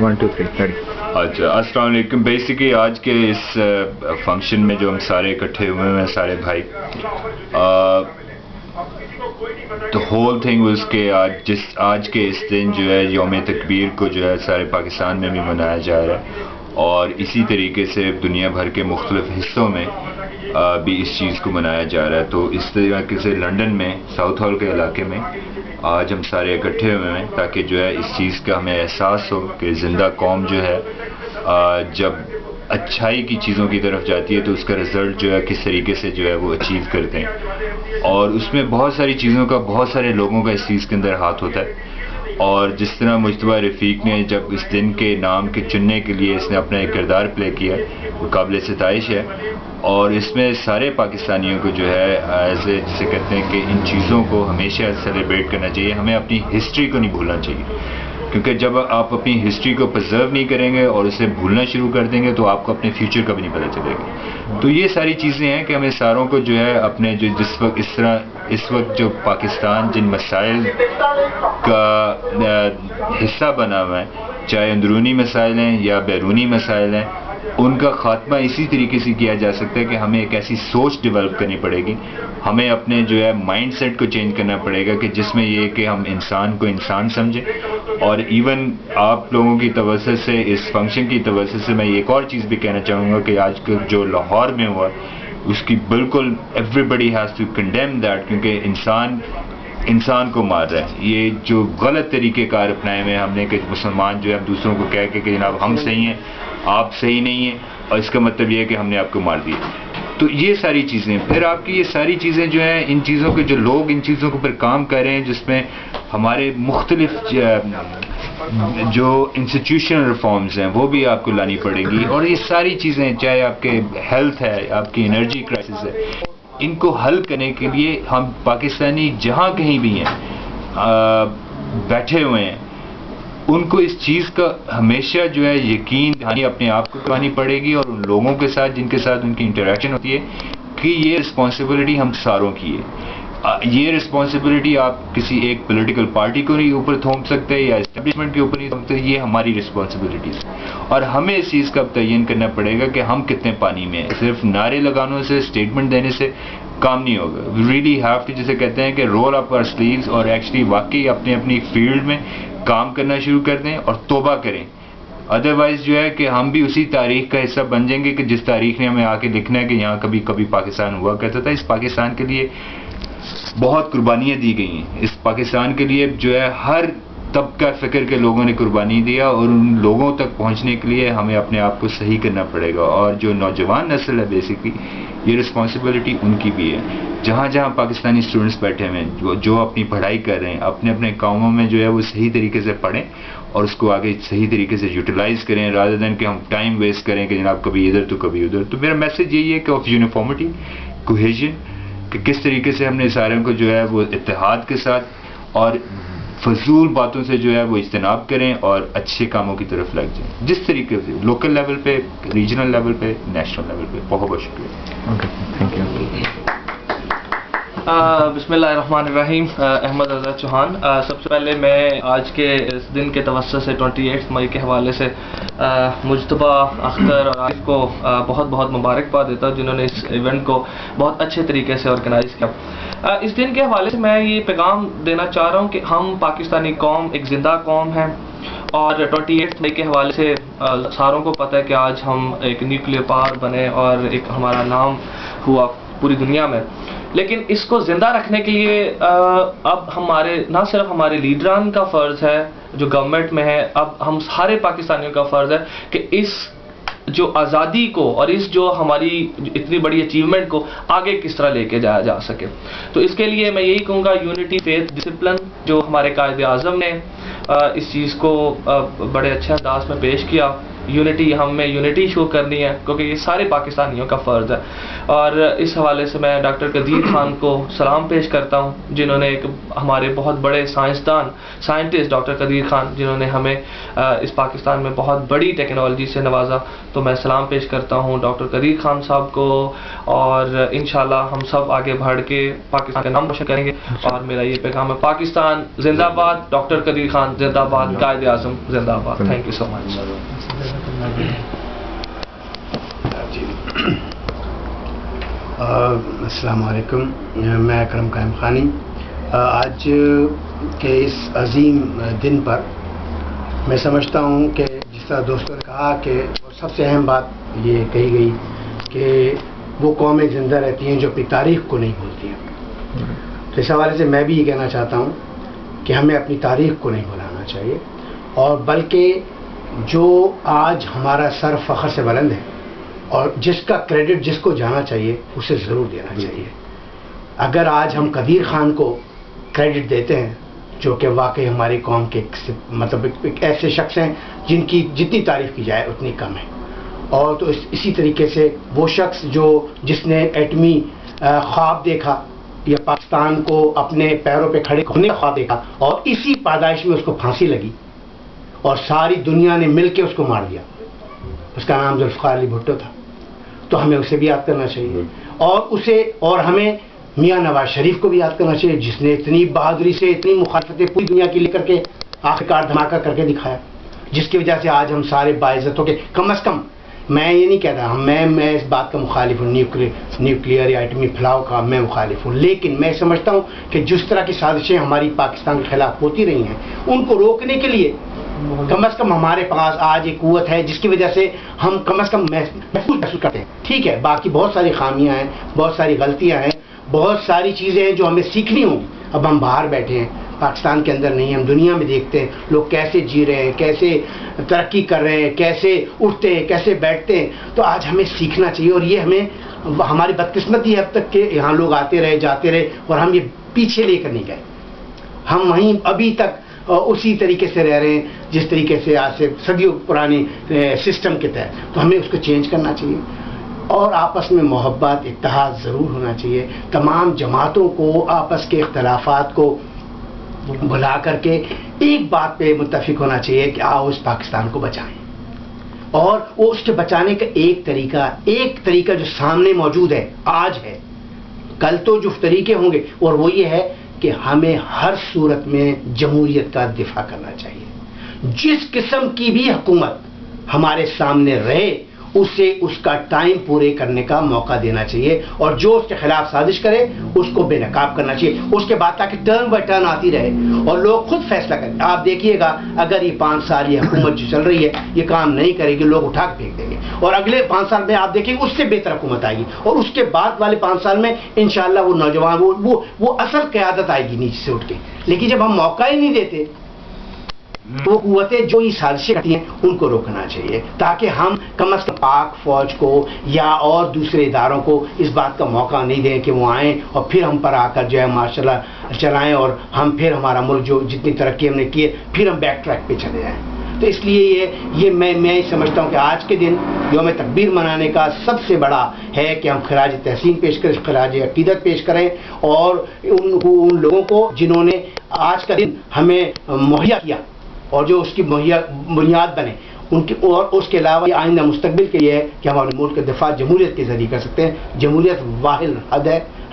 1 2 3 ready. اچھا، السلام علیکم. بیسیکلی آج کے اس فنکشن میں جو ہم سارے اکٹھے ہوئے ہیں سارے بھائی، تو ہول تھنگ واز کہ آج کے اس دن جو ہے یوم تکبیر کو جو ہے سارے پاکستان میں بھی منایا جا رہا ہے، اور اسی طریقے سے دنیا بھر کے مختلف حصوں میں بھی اس چیز کو منایا جا رہا ہے. تو اس طریقے سے لنڈن میں ساؤتھ ہال کے علاقے میں آج ہم سارے اکٹھے ہوئے ہیں تاکہ جو ہے اس چیز کا ہمیں احساس ہو کہ زندہ قوم جو ہے جب اچھائی کی چیزوں کی طرف جاتی ہے تو اس کا رزلٹ جو ہے کس طریقے سے جو ہے وہ اچیو کرتے ہیں، اور اس میں بہت ساری چیزوں کا، بہت سارے لوگوں کا اس چیز کے اندر ہاتھ ہوتا ہے. اور جس طرح مجتبیٰ رفیق نے جب اس دن کے نام کے چننے کے لیے اس نے اپنا ایک کردار پلے کیا، وہ قابل ستائش ہے. اور اس میں سارے پاکستانیوں کو جو ہے ایز اے جسے کہتے ہیں کہ ان چیزوں کو ہمیشہ سیلیبریٹ کرنا چاہیے. ہمیں اپنی ہسٹری کو نہیں بھولنا چاہیے، کیونکہ جب آپ اپنی ہسٹری کو پرزرو نہیں کریں گے اور اسے بھولنا شروع کر دیں گے تو آپ کو اپنے فیوچر کا بھی نہیں پتہ چلے گا. تو یہ ساری چیزیں ہیں کہ ہمیں ساروں کو جو ہے اپنے جو اس وقت جو پاکستان جن مسائل کا حصہ بنا ہوا ہے، چاہے اندرونی مسائل ہیں یا بیرونی مسائل ہیں، ان کا خاتمہ اسی طریقے سے کیا جا سکتا ہے کہ ہمیں ایک ایسی سوچ ڈیولپ کرنی پڑے گی. ہمیں اپنے جو ہے مائنڈ سیٹ کو چینج کرنا پڑے گا کہ جس میں یہ کہ ہم انسان کو انسان سمجھیں. اور ایون آپ لوگوں کی توسط سے، اس فنکشن کی توسط سے میں ایک اور چیز بھی کہنا چاہوں گا کہ آج کل جو لاہور میں ہوا اس کی بالکل everybody has to condemn that, کیونکہ انسان کو مار رہا ہے. یہ جو غلط طریقہ کار اپنائے ہوئے ہم نے کہ مسلمان جو ہے دوسروں کو کہہ کے کہ جناب ہم صحیح ہیں آپ صحیح نہیں ہیں، اور اس کا مطلب یہ ہے کہ ہم نے آپ کو مار دیا. تو یہ ساری چیزیں، پھر آپ کی یہ ساری چیزیں جو ہیں، ان چیزوں کے جو لوگ ان چیزوں کے اوپر کام کر رہے ہیں، جس میں ہمارے مختلف جو انسٹیٹیوشنل ریفارمز ہیں وہ بھی آپ کو لانی پڑے گی. اور یہ ساری چیزیں، چاہے آپ کے ہیلتھ ہے، آپ کی انرجی کرائسس ہے، ان کو حل کرنے کے لیے ہم پاکستانی جہاں کہیں بھی ہیں بیٹھے ہوئے ہیں، ان کو اس چیز کا ہمیشہ جو ہے یقین دہانی اپنے آپ کو کرانی پڑے گی، اور ان لوگوں کے ساتھ جن کے ساتھ ان کی انٹریکشن ہوتی ہے کہ یہ رسپانسبلٹی ہم ساروں کی ہے. یہ رسپانسبلٹی آپ کسی ایک پولیٹیکل پارٹی کو نہیں اوپر تھوپ سکتے یا اسٹیبلشمنٹ کے اوپر نہیں تھوپ سکتے. یہ ہماری رسپانسبلٹیز، اور ہمیں اس چیز کا تعین کرنا پڑے گا کہ ہم کتنے پانی میں ہیں. صرف نعرے لگانے سے، اسٹیٹمنٹ دینے سے کام نہیں ہوگا. وی ریئلی ہیو ٹو، جسے کہتے ہیں کہ رول اپ آور سلیوز، اور ایکچولی واقعی اپنی فیلڈ میں کام کرنا شروع کر دیں اور توبہ کریں. ادروائز جو ہے کہ ہم بھی اسی تاریخ کا حصہ بن جائیں گے کہ جس تاریخ نے ہمیں آ کے لکھنا ہے کہ یہاں کبھی پاکستان ہوا کرتا تھا. اس پاکستان کے لیے بہت قربانیاں دی گئی ہیں. اس پاکستان کے لیے جو ہے ہر طبقہ فکر کے لوگوں نے قربانی دیا، اور ان لوگوں تک پہنچنے کے لیے ہمیں اپنے آپ کو صحیح کرنا پڑے گا. اور جو نوجوان نسل ہے بیسکلی یہ رسپانسبلٹی ان کی بھی ہے. جہاں پاکستانی اسٹوڈنٹس بیٹھے ہوئے ہیں جو اپنی پڑھائی کر رہے ہیں، اپنے کاموں میں جو ہے وہ صحیح طریقے سے پڑھیں اور اس کو آگے صحیح طریقے سے یوٹیلائز کریں، رادر دین کہ ہم ٹائم ویسٹ کریں کہ جناب کبھی ادھر تو کبھی ادھر. تو میرا میسج یہی ہے کہ آف یونیفارمٹی، کوہیژن، کہ کس طریقے سے ہم نے ساروں کو جو ہے وہ اتحاد کے ساتھ اور فضول باتوں سے جو ہے وہ اجتناب کریں اور اچھے کاموں کی طرف لگ جائیں، جس طریقے سے لوکل لیول پہ، ریجنل لیول پہ، نیشنل لیول پہ. بہت بہت شکریہ. Okay, thank you. بسم اللہ الرحمن الرحیم. احمد رضا چوہان. سب سے پہلے میں آج کے اس دن کے توسط سے 28 مئی کے حوالے سے مجتبیٰ، اختر اور عارف کو بہت بہت مبارکباد دیتا ہوں، جنہوں نے اس ایونٹ کو بہت اچھے طریقے سے آرگنائز کیا. اس دن کے حوالے سے میں یہ پیغام دینا چاہ رہا ہوں کہ ہم پاکستانی قوم ایک زندہ قوم ہے، اور 28 مئی کے حوالے سے ساروں کو پتہ ہے کہ آج ہم ایک نیوکلیئر پاور بنے اور ایک ہمارا نام ہوا پوری دنیا میں. لیکن اس کو زندہ رکھنے کے لیے اب ہمارے، نہ صرف ہمارے لیڈران کا فرض ہے جو گورنمنٹ میں ہے، اب ہم سارے پاکستانیوں کا فرض ہے کہ اس جو آزادی کو اور اس جو ہماری اتنی بڑی اچیومنٹ کو آگے کس طرح لے کے جایا جا سکے. تو اس کے لیے میں یہی کہوں گا، یونٹی، فیتھ، ڈسپلن، جو ہمارے قائد اعظم نے اس چیز کو بڑے اچھے انداز میں پیش کیا. یونٹی، ہم میں یونٹی شو کرنی ہے، کیونکہ یہ سارے پاکستانیوں کا فرض ہے. اور اس حوالے سے میں ڈاکٹر قدیر خان کو سلام پیش کرتا ہوں، جنہوں نے ایک ہمارے بہت بڑے سائنٹسٹ ڈاکٹر قدیر خان، جنہوں نے ہمیں اس پاکستان میں بہت بڑی ٹیکنالوجی سے نوازا. تو میں سلام پیش کرتا ہوں ڈاکٹر قدیر خان صاحب کو، اور انشاءاللہ ہم سب آگے بڑھ کے پاکستان کا نام روشن کریں گے. اور میرا یہ پیغام ہے: پاکستان زندہ باد، ڈاکٹر قدیر خان زندہ باد، قائد اعظم زندہ باد. تھینک یو سو مچ. السلام علیکم، میں اکرم قائم خانی. آج کے اس عظیم دن پر میں سمجھتا ہوں کہ جس طرح دوستوں نے کہا کہ سب سے اہم بات یہ کہی گئی کہ وہ قومیں زندہ رہتی ہیں جو اپنی تاریخ کو نہیں بھولتی ہیں. تو اس حوالے سے میں بھی یہ کہنا چاہتا ہوں کہ ہمیں اپنی تاریخ کو نہیں بھلانا چاہیے، اور بلکہ جو آج ہمارا سر فخر سے بلند ہے اور جس کا کریڈٹ جس کو جانا چاہیے اسے ضرور دینا چاہیے. اگر آج ہم قدیر خان کو کریڈٹ دیتے ہیں، جو کہ واقعی ہماری قوم کے مطلب ایک ایسے شخص ہیں جن کی جتنی تعریف کی جائے اتنی کم ہے. اور تو اسی طریقے سے وہ شخص جس نے ایٹمی خواب دیکھا یا پاکستان کو اپنے پیروں پہ کھڑے ہونے کا خواب دیکھا، اور اسی پیدائش میں اس کو پھانسی لگی اور ساری دنیا نے مل کے اس کو مار دیا، اس کا نام ذوالفقار علی بھٹو تھا. تو ہمیں اسے بھی یاد کرنا چاہیے، اور ہمیں میاں نواز شریف کو بھی یاد کرنا چاہیے، جس نے اتنی بہادری سے اتنی مخالفتیں پوری دنیا کی لے کر کے آخرکار دھماکہ کر کے دکھایا، جس کی وجہ سے آج ہم سارے باعزت ہو کے کم از کم، میں یہ نہیں کہتا میں اس بات کا مخالف ہوں، نیوکلیئر یا ایٹمی پھیلاؤ کا میں مخالف ہوں، لیکن میں سمجھتا ہوں کہ جس طرح کی سازشیں ہماری پاکستان کے خلاف ہوتی رہی ہیں ان کو روکنے کے لیے کم از کم ہمارے پاس آج ایک قوت ہے جس کی وجہ سے ہم کم از کم محفوظ کرتے ہیں. ٹھیک ہے، باقی بہت ساری خامیاں ہیں، بہت ساری غلطیاں ہیں، بہت ساری چیزیں ہیں جو ہمیں سیکھنی ہوں. اب ہم باہر بیٹھے ہیں، پاکستان کے اندر نہیں، ہم دنیا میں دیکھتے ہیں لوگ کیسے جی رہے ہیں، کیسے ترقی کر رہے ہیں، کیسے اٹھتے ہیں، کیسے بیٹھتے ہیں. تو آج ہمیں سیکھنا چاہیے، اور یہ ہماری بدقسمتی ہے اب تک کہ یہاں لوگ آتے رہے جاتے رہے اور ہم یہ پیچھے لے کر نہیں گئے. ہم وہیں ابھی تک اسی طریقے سے رہ رہے ہیں جس طریقے سے آج سے صدیوں پرانے سسٹم کے تحت. تو ہمیں اس کو چینج کرنا چاہیے، اور آپس میں محبت اتحاد ضرور ہونا چاہیے. تمام جماعتوں کو آپس کے اختلافات کو بلا کر کے ایک بات پہ متفق ہونا چاہیے کہ آؤ اس پاکستان کو بچائیں. اور وہ اس کے بچانے کا ایک طریقہ جو سامنے موجود ہے آج ہے، کل تو جو طریقے ہوں گے، اور وہ یہ ہے کہ ہمیں ہر صورت میں جمہوریت کا دفاع کرنا چاہیے. جس قسم کی بھی حکومت ہمارے سامنے رہے اسے اس کا ٹائم پورے کرنے کا موقع دینا چاہیے، اور جو اس کے خلاف سازش کرے اس کو بے نقاب کرنا چاہیے. اس کے بعد تاکہ ٹرن بائی ٹرن آتی رہے اور لوگ خود فیصلہ کریں. آپ دیکھیے گا اگر یہ 5 سال یہ حکومت جو چل رہی ہے یہ کام نہیں کرے گی، لوگ اٹھا کے پھینک دیں گے، اور اگلے 5 سال میں آپ دیکھیں گے اس سے بہتر حکومت آئے گی، اور اس کے بعد والے 5 سال میں انشاءاللہ وہ نوجوان وہ اصل قیادت آئے گی نیچے سے اٹھ کے. لیکن جب ہم موقع ہی نہیں دیتے وہ قوتیں جو یہ سازشیں کرتی ہیں ان کو روکنا چاہیے، تاکہ ہم کم از کم پاک فوج کو یا اور دوسرے اداروں کو اس بات کا موقع نہیں دیں کہ وہ آئیں اور پھر ہم پر آ کر جو ہے ماشاء اللہ چلائیں، اور ہم پھر ہمارا ملک جو جتنی ترقی ہم نے کی ہے پھر ہم بیک ٹریک پہ چلے جائیں. تو اس لیے یہ میں سمجھتا ہوں کہ آج کے دن یوم تکبیر منانے کا سب سے بڑا ہے کہ ہم خراج تحسین پیش کریں، خراج عقیدت پیش کریں، اور ان لوگوں کو جنہوں نے آج کا دن ہمیں مہیا کیا اور جو اس کی بنیاد بنے ان کی، اور اس کے علاوہ یہ آئندہ مستقبل کے لیے ہے کہ ہم اپنے ملک کا دفاع جمہوریت کے ذریعے کر سکتے ہیں. جمہوریت واحد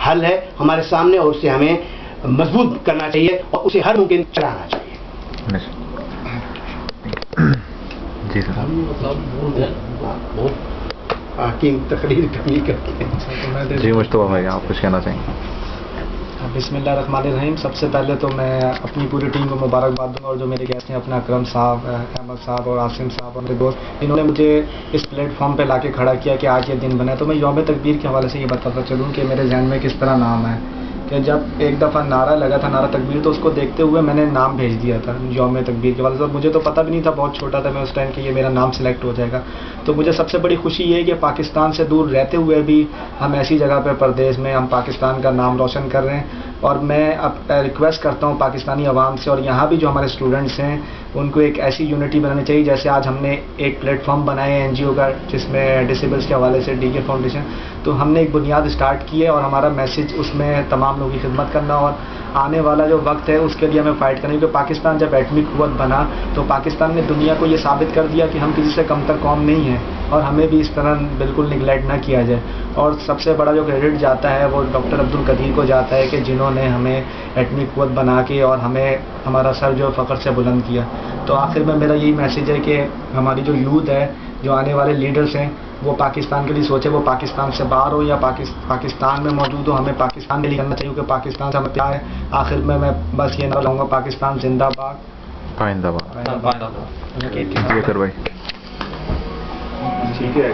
حل ہے ہمارے سامنے، اور اسے ہمیں مضبوط کرنا چاہیے اور اسے ہر ممکن چلانا چاہیے. جی سر، حکیم تقریر کمی کرتے ہیں. جی مجتبیٰ بھائی آپ کچھ کہنا چاہیں گے؟ بسم اللہ الرحمن الرحیم. سب سے پہلے تو میں اپنی پوری ٹیم کو مبارکباد دوں گا، اور جو میرے گیسٹ ہیں اپنا اکرم صاحب، احمد صاحب اور عاصم صاحب اور میرے دوست، انہوں نے مجھے اس پلیٹ فارم پہ لا کے کھڑا کیا کہ آج یہ دن بنا. تو میں یوم تکبیر کے حوالے سے یہ بتاتا چلوں کہ میرے ذہن میں کس طرح نام ہے کہ جب ایک دفعہ نعرہ لگا تھا، نعرہ تکبیر، تو اس کو دیکھتے ہوئے میں نے نام بھیج دیا تھا یوم تکبیر کے حوالے سے. مجھے تو پتہ بھی نہیں تھا، بہت چھوٹا تھا میں اس ٹائم کہ یہ میرا نام سلیکٹ ہو جائے گا. تو مجھے سب سے بڑی خوشی یہ ہے کہ پاکستان سے دور رہتے ہوئے بھی ہم ایسی جگہ پہ پردیس میں ہم پاکستان کا نام روشن کر رہے ہیں. اور میں اب ریکویسٹ کرتا ہوں پاکستانی عوام سے اور یہاں بھی جو ہمارے اسٹوڈنٹس ہیں ان کو ایک ایسی یونٹی بنانی چاہیے. جیسے آج ہم نے ایک پلیٹ فارم بنایا ہے این جی او کا جس میں ڈسیبلس کے حوالے سے ڈی کے فاؤنڈیشن, تو ہم نے ایک بنیاد اسٹارٹ کی ہے اور ہمارا میسج اس میں تمام لوگوں کی خدمت کرنا اور آنے والا جو وقت ہے اس کے لیے ہمیں فائٹ کریں. کیونکہ پاکستان جب ایٹمی قوت بنا تو پاکستان نے دنیا کو یہ ثابت کر دیا کہ ہم کسی سے کمتر قوم نہیں ہیں اور ہمیں بھی اس طرح بالکل نگلیکٹ نہ کیا جائے. اور سب سے بڑا جو کریڈٹ جاتا ہے وہ ڈاکٹر عبدالقدیر کو جاتا ہے کہ جنہوں نے ہمیں ایٹمی قوت بنا کے اور ہمیں ہمارا سر جو فخر سے بلند کیا. تو آخر میں میرا یہی میسج ہے کہ ہماری جو یوتھ ہے, جو آنے والے لیڈرز ہیں, وہ پاکستان کے لیے سوچے. وہ پاکستان سے باہر ہو یا پاکستان میں موجود ہو, ہمیں پاکستان کے لیے کرنا چاہیے کیونکہ پاکستان سے ہمیں پیار ہے. آخر میں بس یہ نہ لاؤں گا, پاکستان زندہ باد, پائندہ باد. بات ذکر بھائی ٹھیک ہے.